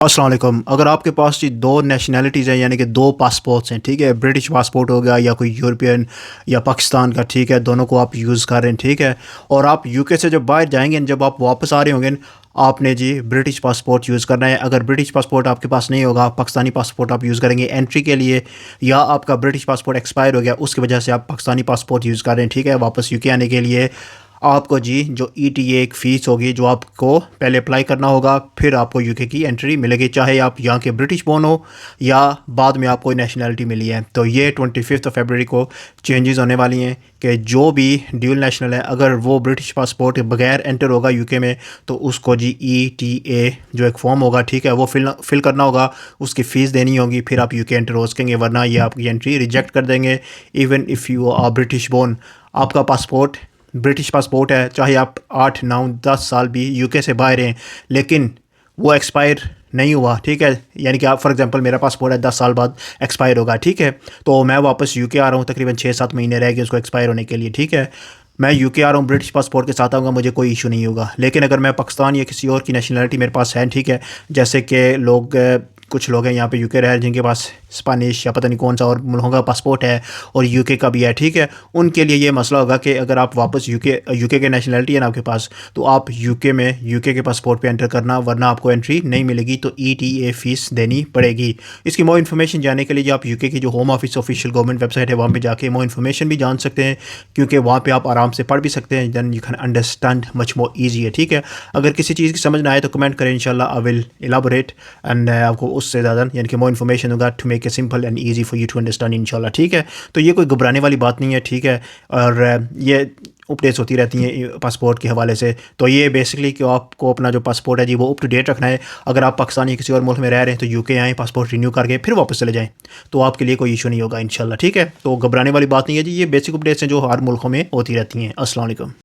अस्सलाम वालेकुम। अगर आपके पास जी दो नेशनैलिटीज़ हैं, यानी कि दो पासपोर्ट्स हैं, ठीक है, ब्रिटिश पासपोर्ट हो गया या कोई यूरोपियन या पाकिस्तान का, ठीक है, दोनों को आप यूज़ कर रहे हैं, ठीक है, और आप यूके से जब बाहर जाएंगे, जब आप वापस आ रहे होंगे, आपने जी ब्रिटिश पासपोर्ट यूज़ करना है। अगर ब्रिटिश पासपोर्ट आपके पास नहीं होगा, पाकिस्तानी पासपोर्ट आप यूज़ करेंगे एंट्री के लिए, या आपका ब्रिटिश पासपोर्ट एक्सपायर हो गया, उसकी वजह से आप पाकिस्तानी पासपोर्ट यूज़ कर रहे हैं, ठीक है, वापस यूके आने के लिए आपको जी जो ईटीए एक फ़ीस होगी जो आपको पहले अप्लाई करना होगा, फिर आपको यूके की एंट्री मिलेगी, चाहे आप यहाँ के ब्रिटिश बोर्न हो या बाद में आपको नेशनैलिटी मिली है। तो ये 25 फरवरी को चेंजेस होने वाली हैं कि जो भी ड्यूल नेशनल है, अगर वो ब्रिटिश पासपोर्ट के बगैर एंटर होगा यूके में, तो उसको जी ईटीए जो एक फॉर्म होगा, ठीक है, वो फिल करना होगा, उसकी फ़ीस देनी होगी, फिर आप यूके एंटर हो सकेंगे, वरना ये आपकी एंट्री रिजेक्ट कर देंगे। Even if you are British born, आपका पासपोर्ट ब्रिटिश पासपोर्ट है, चाहे आप 8, 9, 10 साल भी यूके से बाहर हैं, लेकिन वो एक्सपायर नहीं हुआ, ठीक है, यानी कि आप फॉर एग्जांपल मेरा पासपोर्ट है 10 साल बाद एक्सपायर होगा, ठीक है, तो मैं वापस यूके आ रहा हूँ, तकरीबन 6-7 महीने रह गए उसको एक्सपायर होने के लिए, ठीक है, मैं यूके आ रहा हूँ ब्रिटिश पासपोर्ट के साथ आऊँगा, मुझे कोई इशू नहीं होगा। लेकिन अगर मैं पाकिस्तान या किसी और की नेशनलिटी मेरे पास है, ठीक है, जैसे कि कुछ लोग हैं यहाँ पे यूके रह रहे हैं जिनके पास स्पेनिश या पता नहीं कौन सा और मुल्कों का पासपोर्ट है और यूके का भी है, ठीक है, उनके लिए ये मसला होगा कि अगर आप वापस यूके के नेशनलिटी है ना आपके पास, तो आप यूके में यूके के पासपोर्ट पे एंटर करना, वरना आपको एंट्री नहीं मिलेगी, तो ईटीए फ़ीस देनी पड़ेगी। इसकी मोर इन्फॉर्मेशन जानने के लिए आप यूके की जो home office official government website है वहाँ पर जाके मोर इन्फॉर्मेशन भी जान सकते हैं, क्योंकि वहाँ पर आप आराम से पढ़ भी सकते हैं, then you can understand much more easy है, ठीक है। अगर किसी चीज़ की समझ ना आए तो कमेंट करें, इंशाल्लाह आई विल एलाबोरेट एंड आपको उससे ज़्यादा यानी कि मोर इन्फॉर्मेशन होगा to make a simple and easy for you to understand, इंशाल्लाह, ठीक है। तो ये कोई घबराने वाली बात नहीं है, ठीक है, और ये अपडेट्स होती रहती हैं पासपोर्ट के हवाले से। तो ये बेसिकली कि आपको अपना जो पासपोर्ट है जी वो अप टू डेट रखना है। अगर आप पाकिस्तान या किसी और मुल्क में रह रहे हैं तो यूके आएँ, पासपोर्ट रिन्यू करके फिर वापस चले जाएँ, तो आपके लिए कोई इशू नहीं होगा, इंशाल्लाह, ठीक है। तो घबराने वाली बात नहीं है जी, ये बेसिक अपडेट्स हैं जो हर मुल्कों में होती रहती हैं। अस्सलाम वालेकुम।